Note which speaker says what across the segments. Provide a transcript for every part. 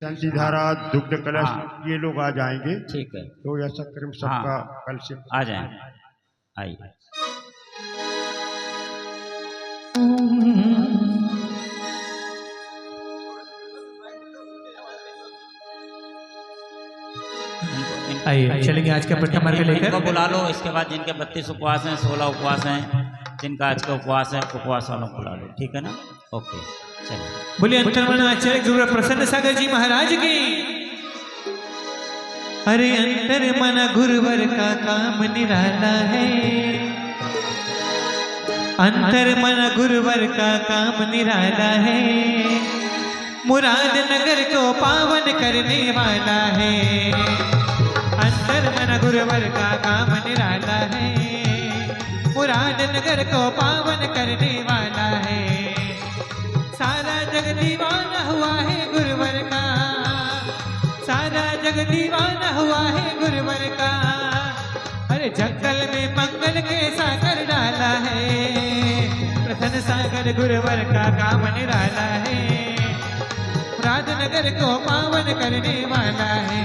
Speaker 1: चंदीधारा, दुग्ध कलश,
Speaker 2: हाँ।
Speaker 1: ये लोग आ जाएंगे।
Speaker 2: ठीक है,
Speaker 1: तो ऐसा क्रम सबका कल से
Speaker 2: आ जाए, आइए।
Speaker 3: आइए चलेंगे आज के प्रथम अर्घ लेकर।
Speaker 2: इनको बुला लो। इसके बाद जिनके 32 उपवास हैं, 16 उपवास हैं, जिनका आज का उपवास है, उपवास वालों को बुला लो। ठीक है ना? ओके, चलिए।
Speaker 3: बोलिए अंतर्मन आचार्य गुरु प्रसन्न सागर जी महाराज की। अरे अंतर मन गुरुवर का काम निराला है, अंतर मन गुरुवर का काम निराला है, मुराद नगर को पावन करने वाला है। अंतर मन गुरुवर का काम निराला है, मुराद नगर को पावन करने वाला है। सारा जग दीवाना हुआ है गुरुवर का, सारा जग दीवाना हुआ है गुरुवर का। अरे जंगल में मंगल के सागर डाला है, प्रसन्न सागर गुरुवर का काम निराला है, मुराद नगर को पावन करने वाला है।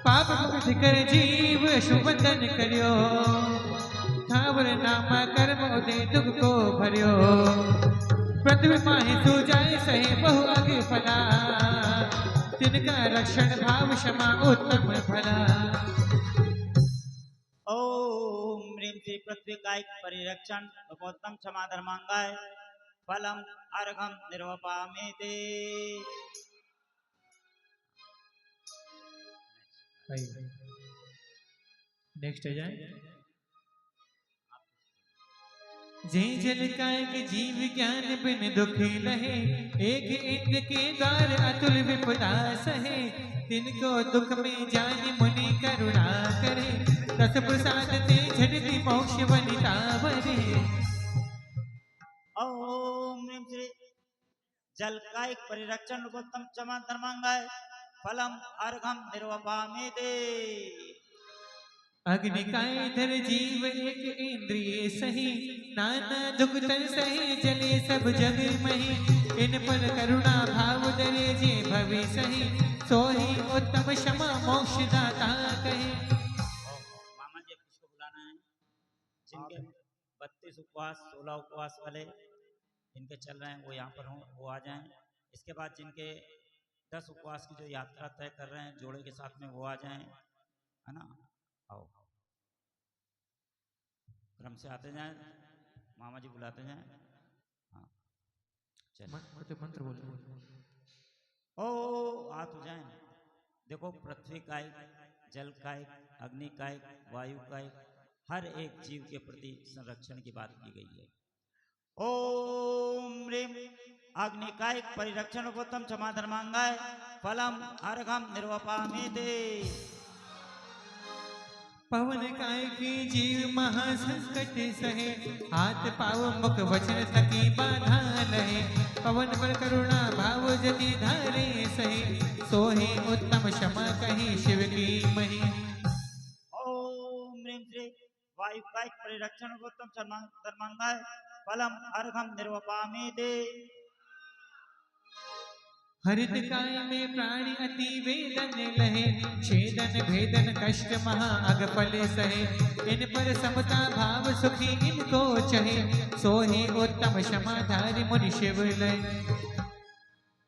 Speaker 3: पाप मुक्त कर जीव शुभंदन करियो, ठावर नाम कर्म उदे दुख को भरियो। पृथ्वी माहि सूजाए सहे बहु आगे फला, तिनका रक्षण भाव क्षमा उत्तम फला।
Speaker 2: ओम ह्रीं श्री पृथ्वी कायिक परिरक्षण भगवत्तम क्षमा धर्मांगाय फलम अर्घम निर्वपामेते।
Speaker 3: नेक्स्ट आ जाए। जय जल कायक जीव ज्ञान बिन दुखी लहे, एक इंद्र के द्वार अतुल विपदा सहे। तिनको दुख में जानि मुनि करुणा करे, रस प्रसाद ते झटति मोक्ष वनिता वरे।
Speaker 2: ओम ह्रीं श्री जल कायिक परिरक्षण भगवत्तम क्षमा धर्मांगाय फलम अर्घम निर्वपामेते।
Speaker 3: अग्निकाय धर जीव एक इंद्रिय सही, नाना दुख तर सही चले सब जग मही। इन पर करुणा भाव दरे जे भवि सही, सोही उत्तम क्षमा मोक्ष दाता कहे।
Speaker 2: मामा जी किसको बुलाना है? जिनके 32 उपवास 16 उपवास वाले जिनके चल रहे हैं वो यहाँ पर हों, वो आ जाएं। इसके बाद जिनके 10 उपवास की जो यात्रा तय कर रहे हैं जोड़े के साथ में, वो आ जाएं, है ना? आओ, क्रम से आते जाएं, मामा जी बुलाते जाएं। हाँ चलिए,
Speaker 3: मंत्र बोलो।
Speaker 2: ओ आ तो जाएं। देखो, पृथ्वी कायिक, जल कायिक, अग्नि कायिक, वायु कायिक, हर एक जीव के प्रति संरक्षण की बात की गई है। ओम ह्रीं अग्निकायिक परिरक्षण गौतम क्षमा धर्मांगाय फलम अर्घम निर्वपामेते।
Speaker 3: पवन काय की जीव महासंकट सहे, हाथ पाव मुख वचन थकी बाधा लहे। पवन पर करुणा भाव जति धारे सहे, सोहे उत्तम क्षमा कही शिव की मही।
Speaker 2: ओम ह्रीं श्री वायु कायिक परिरक्षण गौतम क्षमा धर्मांगाय फलम अर्घम निर्वपामेते।
Speaker 3: हरित काय में प्राणी अति वेदन लहे, छेदन भेदन कष्ट महा अग फले सहे। इन पर समता भाव सुखी इनको चहे, सोहे उत्तम क्षमा धारी मुनि शिव लय।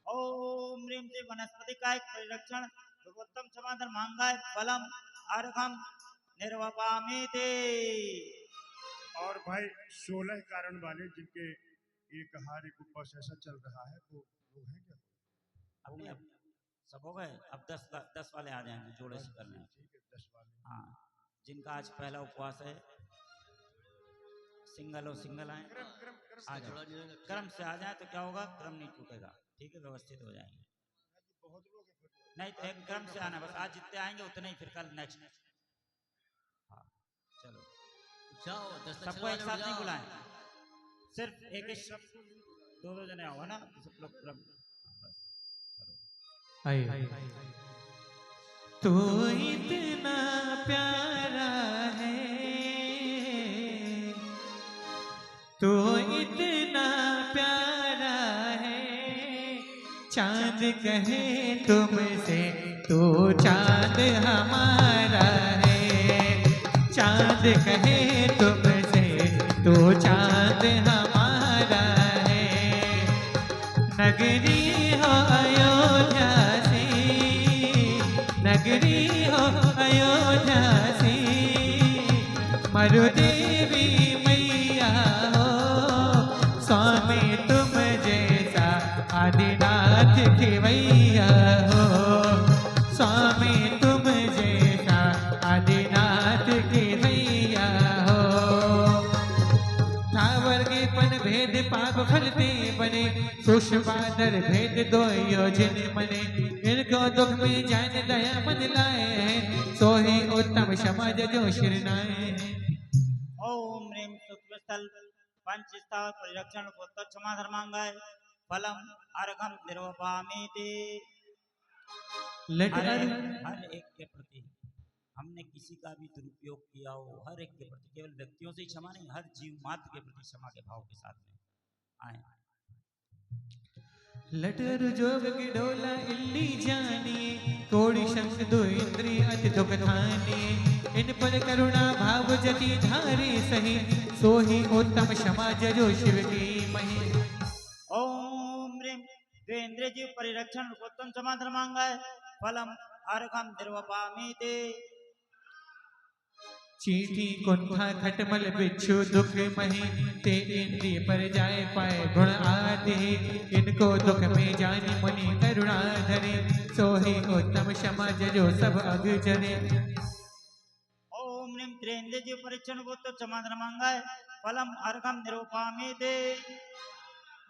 Speaker 2: ओम ह्रीं श्री वनस्पति कायिक परिरक्षण भगवत्तम क्षमा धर्मांगाय फलम अर्घम निर्वपामेते।
Speaker 1: और भाई 16 कारण वाले जिनके एक हार एक उपवास ऐसा चल रहा है, वो है क्या?
Speaker 2: अपने अब सब हो गए। अब 10 वाले आ जाएंगे जोड़े से करने।
Speaker 1: ठीक है, 10 वाले।
Speaker 2: हाँ, जिनका आज पहला उपवास है, सिंगल हो सिंगल आए, आ जाओ। क्रम से आ जाए तो क्या होगा, क्रम नहीं टूटेगा। ठीक है, व्यवस्थित हो जाएंगे। नहीं तो एक क्रम से आना, बस आज जितने आएंगे उतने ही, फिर कल नेक्स्ट। हाँ चलो, सबको एक साथ नहीं बुलाएं, सिर्फ एक एक 2-2 जने आओ ना, सब लोग क्रम।
Speaker 3: तू इतना प्यारा है, तू इतना प्यारा है, चांद कहे तुमसे तू चांद हमारा है, चांद कहे तुमसे तू चांद हमारा है। नगरी हो अयोध्या सी, नगरी हो अयोध्या सी, मरु देवी मैया हो, स्वामी तुम जैसा आदिनाथ खेवैया हो, स्वामी तुम जैसा आदिनाथ खेवैया हो। थावर के पन भेद पाप फलते बने, सुषमादर भेद दो योजन मने, इनको दुख में जान दया मन लाए हैं, सोहे उत्तम समाज जो शिरनाए हैं।
Speaker 2: ओम ह्रीं सूक्ष्मस्थल पंचस्थल परिरक्षण पुत्र क्षमा धर्मांगाय फलम अर्घम निरूपामीति। हर एक के प्रति हमने किसी का भी दुरुपयोग किया हो, हर एक के प्रति, केवल व्यक्तियों से ही क्षमा नहीं, हर जीव मात्र के प्रति क्षमा के भाव के साथ में आए।
Speaker 3: लटर जोग की डोला इल्ली जानी, कोड़ी शंख दो इंद्री अति दुख धानी, इन पर करुणा भाव जति धारे सही, सोही उत्तम समाज जो शिव की मही।
Speaker 2: ओम ह्रीं द्वेन्द्रिय जीव परिरक्षण उत्तम क्षमा धर्मांगाय फलम अर्घम निरूपामीति।
Speaker 3: चींटी कुंठा खटमल बिच्छू दुख मही, ते इंद्रिय पर जाए पाए गुण आदि, इनको दुख में जानी मुनि करुणा धरे, सोही उत्तम समाज जो सब अग जरे।
Speaker 2: ओम ह्रीं त्रेन्द्रिय जीव परिरक्षण उत्तम क्षमा धर्मांगाय फलम अर्घम निरूपामीति।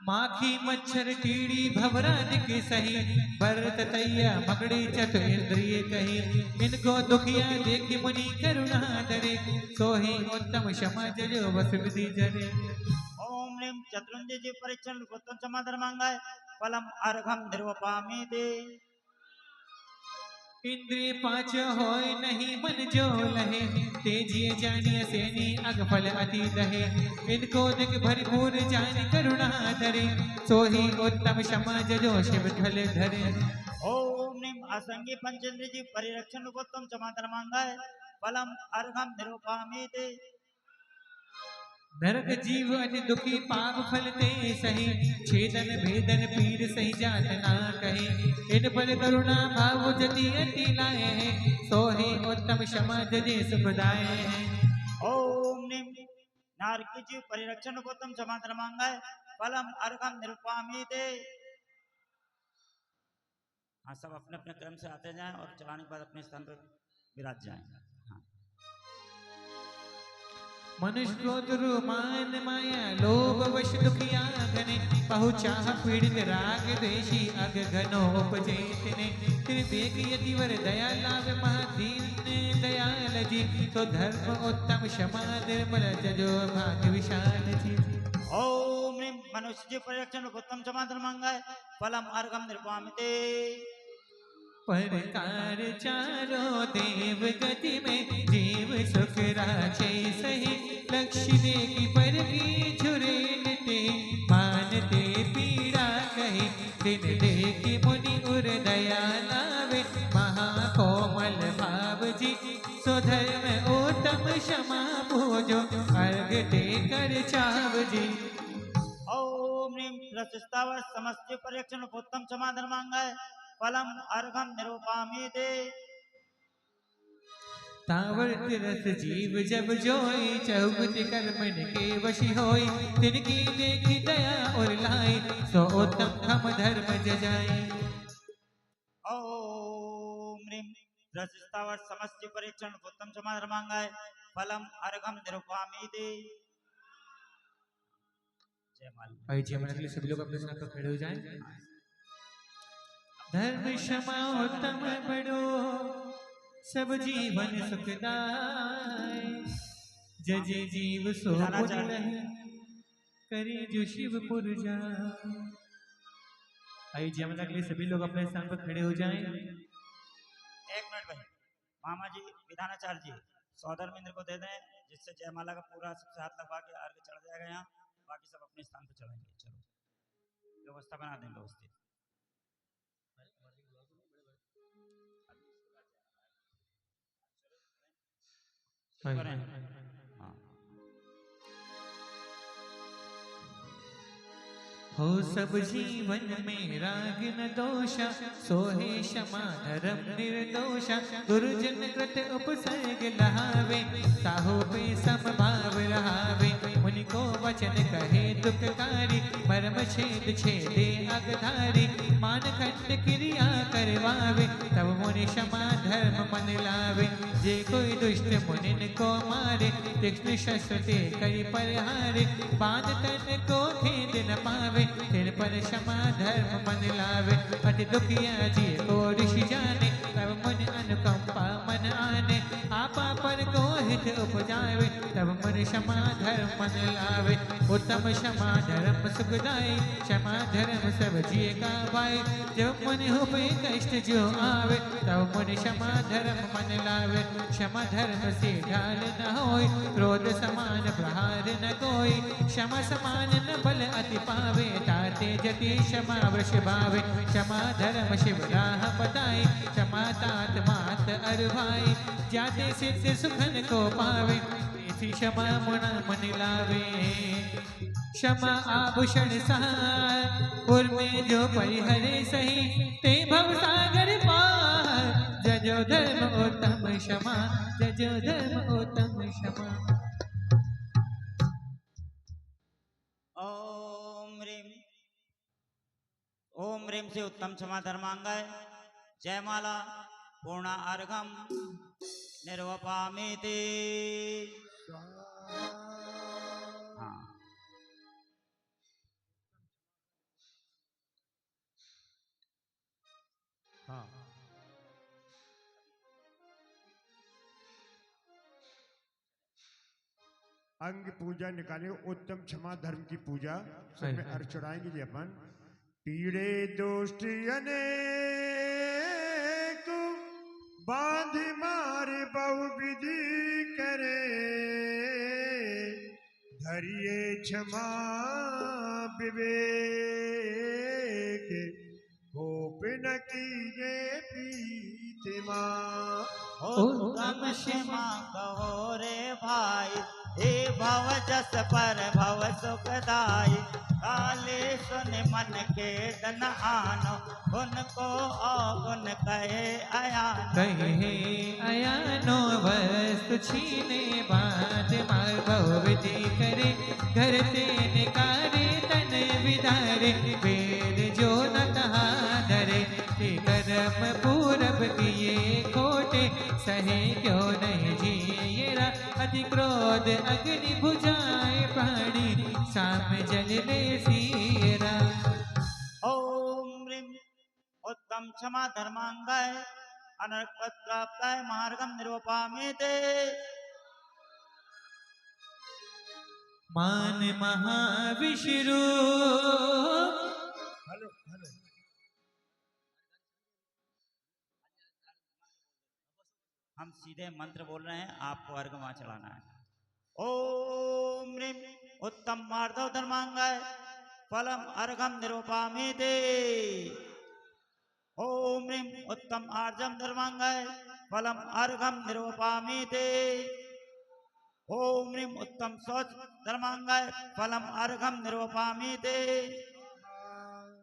Speaker 3: माखी मच्छर कीड़ी भवरा के सही, भरत तैया मकड़ी चतु इंद्रिय कही, इनको दुखिया देखी मुनि करुणा धरे, सोही उत्तम समाज जो वसुविधि जरे।
Speaker 2: ओम ह्रीं चतुर्ंद्रिय जीव परिरक्षण उत्तम क्षमा धर्मांगाय फलम अर्घम निरूपामीति।
Speaker 3: इंद्रिय पांच होय नहीं मन जो लहे, तेजिए जानिए सेनी अगफल अति दहे, इनको दिख भरपूर जान करुणा धरे, सोही उत्तम समाज जो शिव फल धरे।
Speaker 2: ओम ह्रीं असंगी पंचेंद्रिय जीव परिरक्षण उत्तम क्षमा धर्मांगाय फलम अर्घम निरूपामीति।
Speaker 3: नरक जीव अति दुखी पाप फलते सही, छेदन भेदन पीर सही जात ना कहे, इन पर करुणा भाव जति अति लाए हैं, सोही उत्तम समाज जे सुखदाए हैं।
Speaker 2: ओम ह्रीं नारकी जीव परिरक्षण उत्तम क्षमा धर्मांगाय फलम अर्घम निरूपामीति। हाँ, सब अपने अपने क्रम से आते जाएं और चलाने के बाद अपने स्थान पर विराज जाएं।
Speaker 3: मनुष्य को दुर्मान माया लोभ वश दुखिया घने, पहुँचाह पीड़ित राग द्वेषी अग घनो उपजेतने, त्रिवेक यदि वर दया लाभ महादीन दयाल जी, तो धर्म उत्तम क्षमा निर्मल जजो भाग्य विशाल जी।
Speaker 2: ओम ह्रीं मनुष्य जीव परिरक्षण उत्तम क्षमा धर्मांगाय फलम अर्घम निरूपामीति।
Speaker 3: परकार चारों देव गति में जीव सुख राचे सही, लक्ष्य देखी पर की झुरेनते, मानते पीड़ा कही, दिन देखी मुनि उर दया लावे, महाकोमल भाव जी, स्वधर्म उत्तम क्षमा पूजो, अर्घ दे कर चाव जी।
Speaker 2: ओम ह्रीं रसस्तावर समस्त परिरक्षण उत्तम क्षमा धर्मांगाय फलम अर्घम निरूपामीति।
Speaker 3: तावर तिरस जीव जब जोई, चहुगुत कर्मन के वशी होई, तिनकी देखी दया और लाई, सो उत्तम खम धर्म जजाई।
Speaker 2: ओम ह्रीं रसस्तावर समस्त परिरक्षण उत्तम क्षमा धर्मांगाय फलम अर्घम निरूपामीति। जय माल।
Speaker 3: आइए हमारे लिए सभी लोग अपने स्थान पर खड़े हो जाएं। धर्म क्षमा उत्तम बड़ो, सब जीवन सुखदाय, जजे जीव सो पुन रहे, करे जो शिवपुर जाए। आइए जयमाला के लिए सभी लोग अपने स्थान पर खड़े हो जाएं।
Speaker 2: एक मिनट भाई, मामा जी विधानाचार्य जी सौदर मिंद्र को दे दें, जिससे जयमाला का पूरा सबसे हाथ लगवा के अर्घ चढ़ जाएगा यहाँ, बाकी सब अपने स्थान पर चढ़ेंगे। चलो व्यवस्था बना दें व्यवस्थित। करें। हाँ।
Speaker 3: हो सब जीवन में राग न दोषा, सोहे क्षमा धर्म निर्दोषा, गुरुजन कृत उपसर्ग लहावे, ताहु पे समभाव रहावे, मुनि को वचन कहे दुखकारी, मर्म छेद छेदे अगधारी, मान खंड क्रिया करवावे, तब मुनि क्षमा धर्म मन लावे, जे कोई दुष्ट मुनिन को मारे, तीक्ष्ण शस्त्र ते कई परिहारे, बांध तन को खेद न पावे, फिर पर क्षमा धर्म मन लावे, अति दुखिया जी को ऋषि जाने, तब मन अनुकंपा मन आने, आपा पर को हित उपजावे, तब मन क्षमा धर्म मन लावे, उत्तम क्षमा धर्म सुखदाई, क्षमा धर्म सब जिए का भाई, जब मन हो पे कष्ट जो आवे, तब मन क्षमा धर्म मन लावे, क्षमा धर्म से ढाल न होय, क्रोध समान प्रहार न कोई, क्षमा समान न बल अति पावे, ताते जति क्षमा वृष भावे, क्षमा धर्म शिव राह बताई, क्षमा तात मात अरुभाई, जाते सिद्ध सुखन को पावे, ऐसी क्षमा मुना मन लावे, क्षमा आभूषण सहाय, उर में जो परिहरे सही, ते भव सागर पार, जजो धर्म उत्तम क्षमा, जजो धर्म उत्तम क्षमा।
Speaker 2: ओम ह्रीम से उत्तम क्षमा धर्मांगाय, जयमाला पूर्णा अर्घम निर्वपामीति। हाँ।
Speaker 1: हाँ। अंग पूजा निकाले, उत्तम क्षमा धर्म की पूजा सब में अर्घ चढ़ाएंगे जी अपन। पीड़े दोष्ट अनेक बांध मार बहु विधि करे, धरिए क्षमा विवेक, होप न कीजे प्रीतिमा।
Speaker 2: उत्तम क्षमा कहो रे भाई, हे भव जस पर भव सुखदाई, काले सुन मन के दन आनो, उनको अवगुण कहे अयानो,
Speaker 3: कहे अयानो वस्तु छीने, बात मार बहु विधि करे, घर ते निकारे तन विदारे, वेद जो न कहा धरे, कर्म पूरब किए खोटे, सहे क्यों नहीं जिएरा, अति क्रोध अग्नि बुझाए प्राणी, शाम जल ले सीरा।
Speaker 2: ओम ह्रीम उत्तम क्षमा धर्मांगाय, अनर्क प्राप्ताय मार्गम निरूपामीते।
Speaker 3: मान महाविष्णु
Speaker 1: हेलो हेलो।
Speaker 2: हम सीधे मंत्र बोल रहे हैं, आपको अर्घ वहां चढ़ाना है। ओम ह्रीम उत्तम मार्दव धर्मांगाय, फलम अर्घम निरूपामीते। ओम ह्रीम उत्तम आर्जम धर्मांगाय, फलम अर्घम निरूपामीते। ओम ह्रीम उत्तम शौच धर्मांगाय, फलम अर्घम निरूपामीते।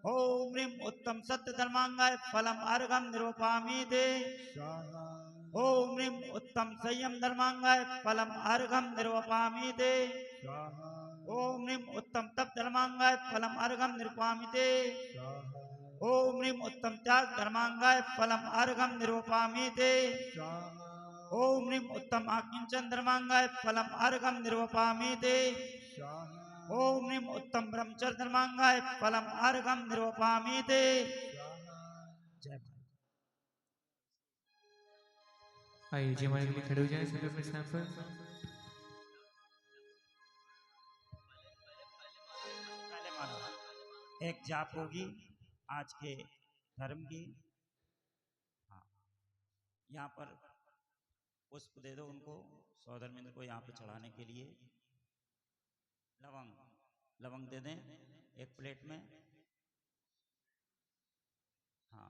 Speaker 2: ओम ह्रीम उत्तम सत्य धर्मांगाय, फलम अर्घम निरूपामीते। ओम ह्रीम उत्तम संयम धर्मांगाय, फलम अर्घम निरूपामीते। ओम ह्रीम उत्तम तप धर्मांगाय, फलम अर्घम निरूपामीते। ओम ह्रीम उत्तम त्याग धर्मांगाय, फलम अर्घम निरूपामीते। ओम ह्रीम उत्तम आकिंचन धर्मांगाय, फलम अर्घम निरूपामीते। ओम ह्रीम उत्तम ब्रह्मचर्य धर्मांगाय, फलम अर्घम निरूपामीते। जय
Speaker 3: आइए जी, हमारे लिए खड़े हो जाए सभी अपने स्थान पर।
Speaker 2: पहले मानो एक जाप होगी आज के धर्म की। हाँ, यहाँ पर पुष्प दे दो उनको, सौधर्मेंद्र को यहाँ पे चढ़ाने के लिए। लवंग लवंग दे दें एक प्लेट में। हाँ,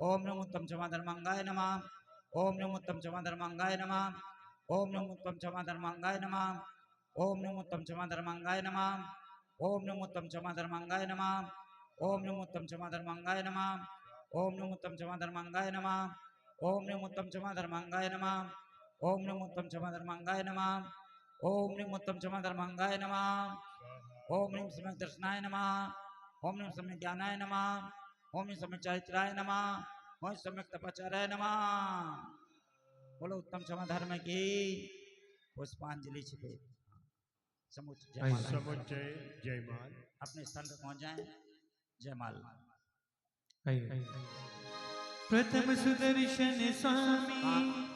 Speaker 2: ओम नमो उत्तम क्षमा धर्मांगाय नमः। ओम नमो उत्तम क्षमा धर्मांगाय नमः। ओम नमो उत्तम क्षमा धर्मांगाय नमः। ओम नमो उत्तम क्षमा धर्मांगाय नमः। ओम नमो उत्तम क्षमा धर्मांगाय नमः। ओम नमो उत्तम क्षमा धर्मांगाय नमः। ओम नमो उत्तम क्षमा धर्मांगाय नमः। ओम नमो उत्तम क्षमा धर्मांगाय नमः। ओम नमो उत्तम क्षमा धर्मांगाय नमः। ओम नमो उत्तम क्षमा धर्मांगाय नमः। ओम नमो सम्यक दर्शनाय नमः। ओम नमो सम्यक ज्ञानाय नमः। ओम नमो सम्यक चारित्राय नमः। ओम सम्यक तपचाराय नमः। बोलो उत्तम क्षमा धर्म की पुष्पांजलि छिपे
Speaker 1: समुच्चय जयमाल।
Speaker 2: अपने स्थान पर पहुंच जाएं। जयमाल।
Speaker 3: प्रथम सुदर्शन स्वामी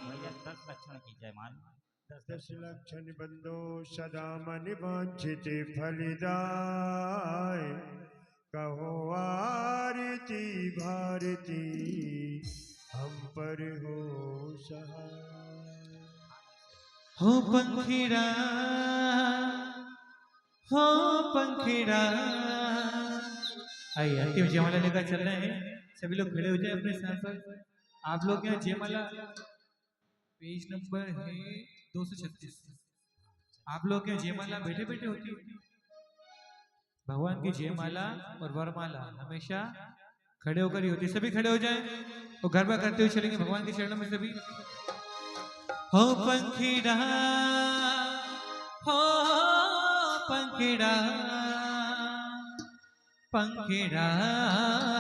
Speaker 2: भैया 10 लक्षण की जयमाल।
Speaker 1: 10 लक्षण बंदो सदा मन वांछित फलिदाय कहो आरती भारती हम पर हो सहाय।
Speaker 3: हो पंखीड़ा हो पंखीड़ा। आइए अंतिम जयमाला लेकर चल रहे हैं। सभी लोग खड़े हो जाए अपने स्थान पर। आप लोग यहाँ जयमाला पेज नंबर है 236। आप लोग यहाँ जयमाला बैठे बैठे होती है। भगवान की जयमाला और वरमाला हमेशा खड़े होकर ही होती है। सभी खड़े हो जाएं और गरबा करते हुए चलेंगे भगवान के चरणों में सभी। हो पंखीड़ा हो पंखीड़ा पंखीड़ा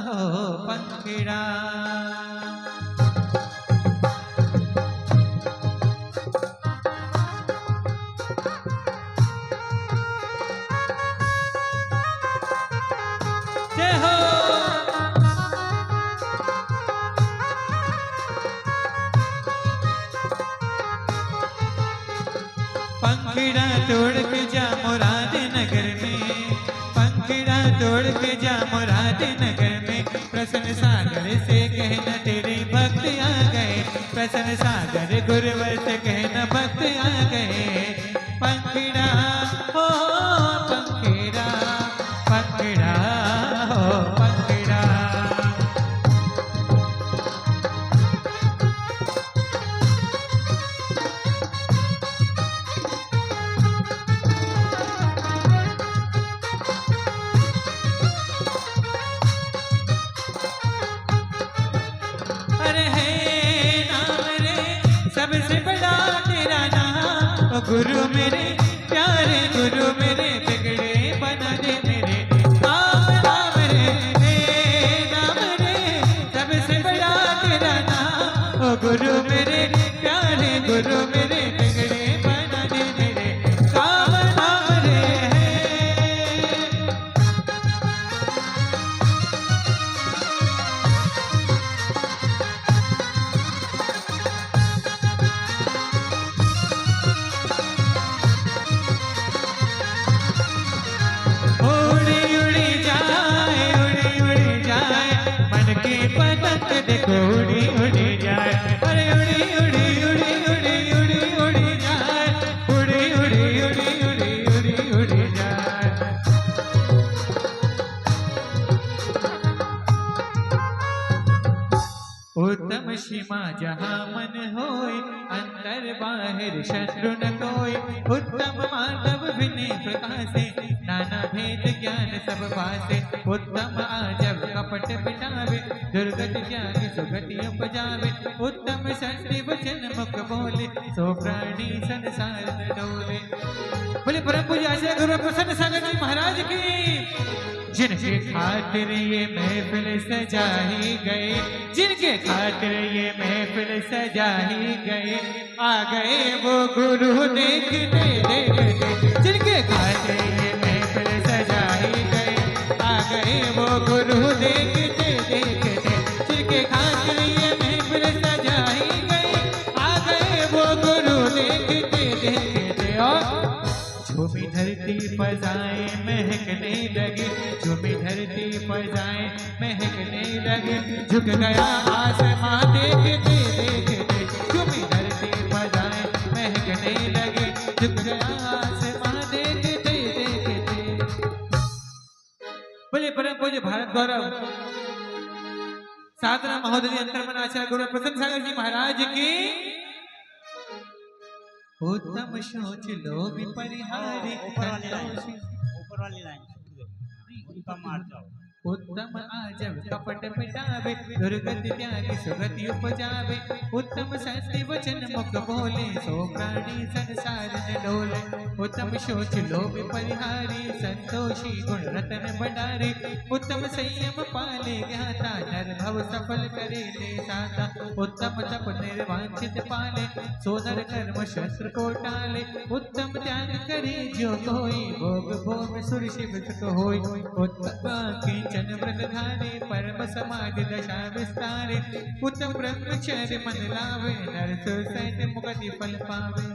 Speaker 3: हो पंखीड़ा। जय हो पंखीड़ा तोड़ के जा मुराद नगर में। पंखीड़ा तोड़ के जा मुराद नगर में। प्रसन्न सागर से कहना तेरे भक्त आ गए। प्रसन्न सागर गुरुवर से कहना भक्त आ गए। पंखीड़ा हो पंखीड़ा पंखीड़ा हो पंखीड़ा। अरे है नाम रे सबसे बड़ा तेरा नाम। गुरु मेरे प्यारे गुरु मेरे बिगड़े बना दे मेरे। नाम नाम रे नाम रे सबसे बड़ा तेरा नाम। गुरु मेरे प्यारे गुरु मेरे बिगड़े बना दे मेरे। नाम नाम रे पतंग देखो उड़ी उड़ी जाए। अरे उड़ी उड़ी उड़ी उड़ी उड़ी उड़ी जाए। उड़ी उड़ी उड़ी उड़ी उड़ी उड़ी जाए। उत्तम सीमा जहाँ मन होए अंतर बाहिर शत्रु न कोई। उत्तम माधव विनय प्रकाशे नाना भेद ज्ञान सब पासे। उत्तम आजब कपट मिटावे दुर्गति ज्ञान सुगति उपजावे। उत्तम संति वचन मुख बोले सो प्राणी संसार में डोले। बोले परम पूज्य आचार्य गुरु प्रसन्न सागर जी महाराज की। जिनके खातिर ये महफिल सजाई गए। जिनके खातिर ये महफिल सजाई गए। आ गए वो गुरु देखते देखते। जिनके खातिर ये महफिल सजाई गए। आ गए वो गुरु देखते देखते। जिनके खातिर ये महफिल सजाई गए। आ गए वो गुरु देखते देखते। और झूमी धरती फजाएं महकने लगी। झूमी धरती फजाएं महकने लगी। झुक गया आसमां देखते देखते। झूमी धरती फजाएं महकने लगी। झुक गया आसमां देखते देखते। बोले परम पूज्य भारत गौरव साधना महोदय अंतर्मन आचार्य गुरु प्रसन्न सागर जी महाराज की उत्तम सोच लोभ परिहारी
Speaker 2: ऊपर वाली लाइन उत्तम मार जाओ।
Speaker 3: उत्तम आजब कपट मिटावे दुर्गति त्यागी सुगति उपजावे उत्तम सत्य वचन मुख बोले सो प्राणी संसार न डोले उत्तम सोच लोभ परिहारी संतोषी गुण रतन भंडारे उत्तम संयम पाले ज्ञाता नर भव सफल करे ले साता उत्तम तप निर्वांछित पाले सो नर कर्म शस्त्र को टाले उत्तम त्याग करे जो कोई भोग भोग सुर शिव सुख होय उत्तम चन व्रत धारे परम समाधि दशा विस्तारे उत्तम ब्रह्मचर्य मन लावे नर सहित मुक्ति फल पावे।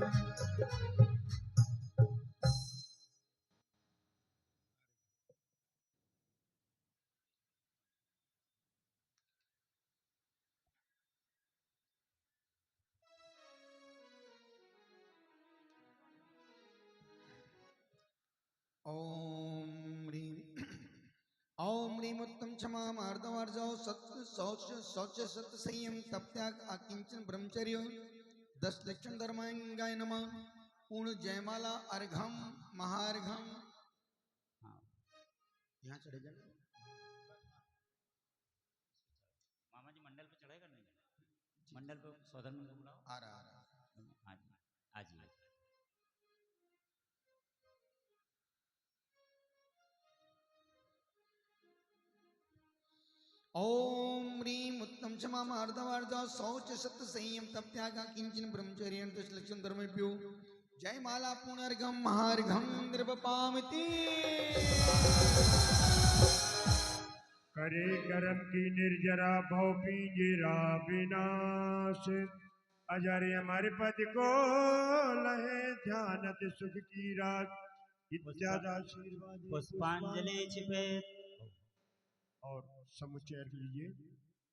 Speaker 4: ओम ह्रीं ओम ह्रीं उत्तम क्षमा मार्दवार्जौ सत्य शौच शौच सत्य संयम तप त्याग अकिंचन ब्रह्मचर्य 10 लक्षण धर्मांगाय नमः। पूर्ण जयमाला अर्घम महार्घम यहाँ चढ़े जाए
Speaker 2: मामा जी मंडल पे चढ़ेगा नहीं? मंडल पे सौधन में बुलाओ।
Speaker 4: आ रहा
Speaker 2: आज ही
Speaker 4: ओम ह्रीं उत्तम क्षमा मार्दवार्जौ शौच सत्य संयम तप त्याग किंचन ब्रह्मचर्य 10 लक्षण धर्मेभ्यो जय माला पुनर्घम महार्घम नृपपामिति।
Speaker 1: करे करम की निर्जरा भव पिंजरा विनाश अजर हमारे पद को लहे ध्यानत सुख की रात इत्यादि आशीर्वाद
Speaker 2: पुष्पांजलि छिपे
Speaker 1: और समुच्चय अर्घ लीजिए।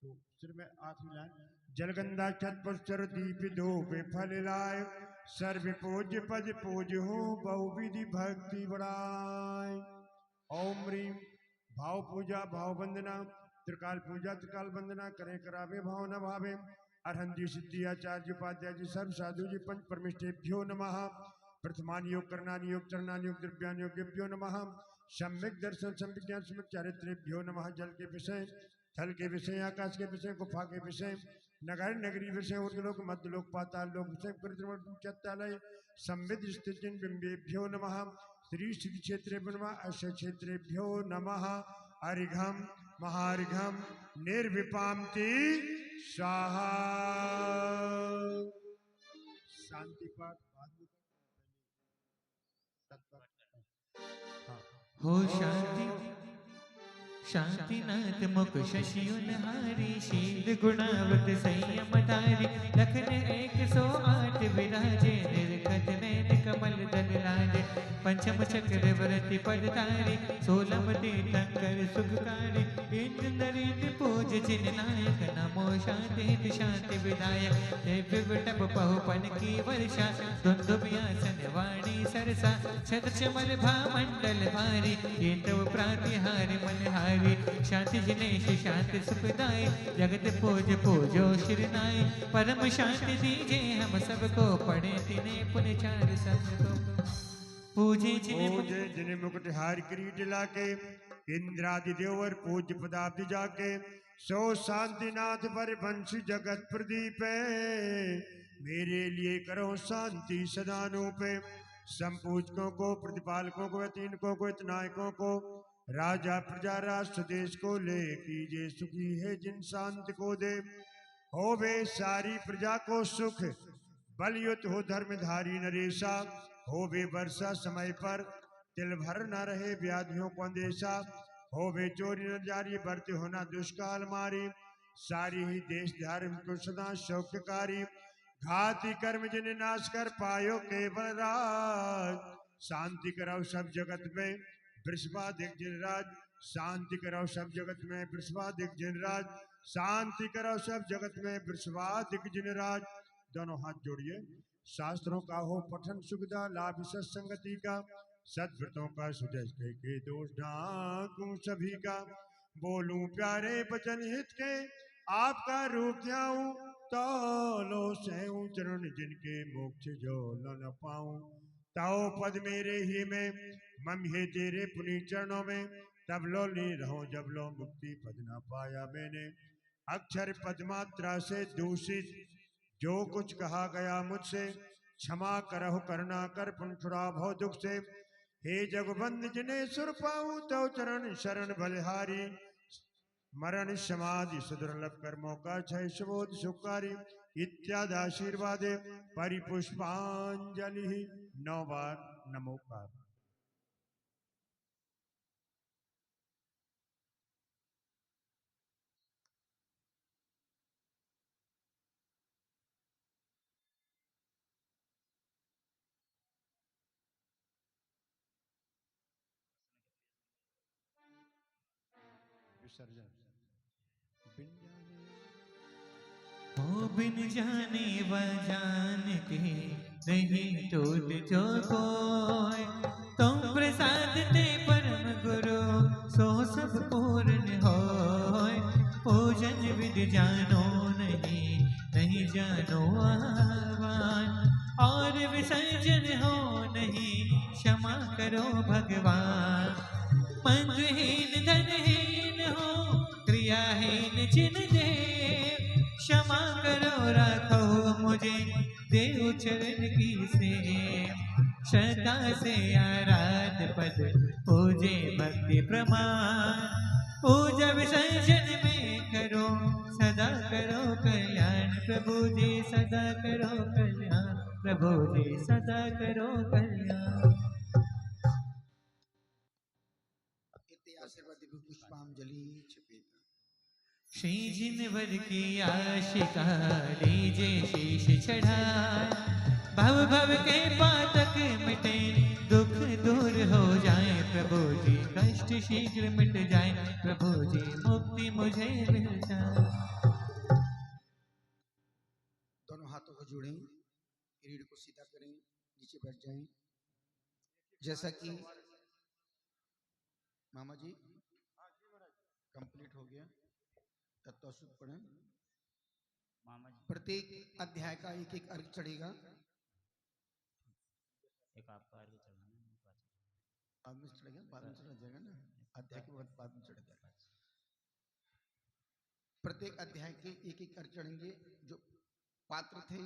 Speaker 1: तो सिर में आखिरी लाइन जलगंधा छत पुष्कर दीप धूप फल लाए सर्व पूज्य पद पूज हो बहुविधि भक्ति बढ़ाए। ओम ह्रीं भाव पूजा भाव वंदना त्रिकाल पूजा त्रिकाल वंदना करें करावे भाव न भावे अरहं जी सिद्धि आचार्य उपाध्याय जी सर्व साधु जी पंच परमिष्ठेभ्यो नमः। प्रथमान योग करणानि योग चरणानि योग द्रव्यानि योगेभ्यो नमः। सम्यक दर्शन संविज्ञान सम्यक चारित्र्यभ्यो नमः। जल के विषय थल के विषय आकाश के विषय गुफा के विषय नगर नगरी विषय उर्लोक मध्यलोक पाताल लोक विषय कृत्रिमलय संविद स्थित बिंबेभ्यो नमः। श्री श्री क्षेत्रे नमः अश्य क्षेत्रेभ्यो नमः। अर्घम महार्घम निर्विपाम्ति स्वाहा। शांति पाठ बाद में
Speaker 3: हो शांति शांतिनाथ मुख शशियुन हारी शील गुणावत संयम धारी लखन 108 विराजे निर्खत नैन कमल दल लाजे पंचम चक्र व्रति पद तारी 16 तीर्थंकर सुखकारी इंद्र नरेंद्र पूज जिन नायक नमो शांति शांति विदायक दिव्य विटप बहुपन की वर्षा दुंदुभियासन वाणी सरसा छत चमल भा मंडल भारी ये तव प्रातिहार मनहारी शांति जिनेश शांति सुखदाय जगत पूज पूजो शिरनाय परम शांति दीजे हम सबको पढ़े तिने पुण्य चार सबको पूजे
Speaker 1: जिने मुकुट हार किरीट लाके इंद्रादि देवर पूज्य पदाब्द जाके सो शांतिनाथ पर वंश जगत प्रदीप मेरे लिए करो शांति सदानूप संपूजकों को प्रतिपालकों को तीनकों को इतनायकों को राजा प्रजा राष्ट्र देश को ले कीजिए सुखी है जिन शांति को दे होवे सारी प्रजा को सुख बलयुत हो धर्मधारी नरेशा होवे वर्षा समय पर तिल भर न रहे व्याधियों को अंदेशा होवे चोरी न जारी बढ़ते होना दुष्काल मारी सारी ही देश धर्म को सदा शौक्यकारी घाती कर्म जिन नाश कर पायो केवल राज शांति कराओ सब जगत में वृषभादिक जिनराज शांति कराओ सब जगत में वृषभादिक जिनराज शांति कराओ सब जगत में वृषभादिक जिनराज। दोनों हाथ जोड़िए। शास्त्रों का हो पठन सुविधा लाभ सत्संगति का सद्व्रतों का सुजस के दोष ढाकूं सभी का बोलूं प्यारे वचन हित के आपका रूप ध्याऊं तो लो सहूं चरण जिनके मोक्ष जो न पाऊं ताओ पद मेरे ही में मम हे तेरे पुनीत चरणों में तब लो ली रहो जब लो मुक्ति पद न पाया मैंने अक्षर पद मात्रा से दूषित जो कुछ कहा गया मुझसे क्षमा करहु करुणा कर पुन छुड़ा भव दुख से हे जगबंद जिन्हें सुर पाऊं तो चरण शरण बलिहारी मरण समाधि सुदुर्लभ कर्मों का क्षय सुबोध सुखारी इत्यादि आशीर्वाद परिपुष्पांजलि 9 बार नमोकार। विसर्जन
Speaker 3: ओ बिन जाने बजान के नहीं टूट जो कोई तुम प्रसाद ते परम गुरु सो सब पूर्ण होय पूजन विधि जानो नहीं नहीं जानो आह्वान और विसर्जन हो नहीं क्षमा करो भगवान मंत्रहीन धनहीन हो क्रियाहीन जिन देव क्षमा करो रखो मुझे देव चरण की से श्रद्धा से आराध पद पूजे भक्ति प्रमाण पूजा विसर्जन में करो सदा करो कल्याण प्रभु जी सदा करो कल्याण प्रभु जी सदा करो कल्याण।
Speaker 4: इति आशीर्वाद पुष्पांजलि छिपेता
Speaker 3: श्री जिनवर की आशिका लीजे शीश चढ़ाए भव भव के पातक मिटे दुख दूर हो जाए प्रभु जी कष्ट शीघ्र मिट जाए प्रभु जी मुक्ति मुझे मिल जाए।
Speaker 4: दोनों हाथों को जोड़ें रीढ़ को सीधा करें नीचे बैठ जाएं जैसा कि मामा जी कंप्लीट हो गया तत्वसुद पढ़ें
Speaker 2: मामा जी
Speaker 4: प्रत्येक अध्याय का एक एक अर्घ चढ़ेगा
Speaker 2: एक आपका आगे चलना है
Speaker 4: बाद में चढ़ेगा बाद में चढ़ा जाएगा ना अध्याय के बाद में चढ़ जाएगा प्रत्येक अध्याय के एक एक अर्घ चढ़ेंगे जो पात्र थे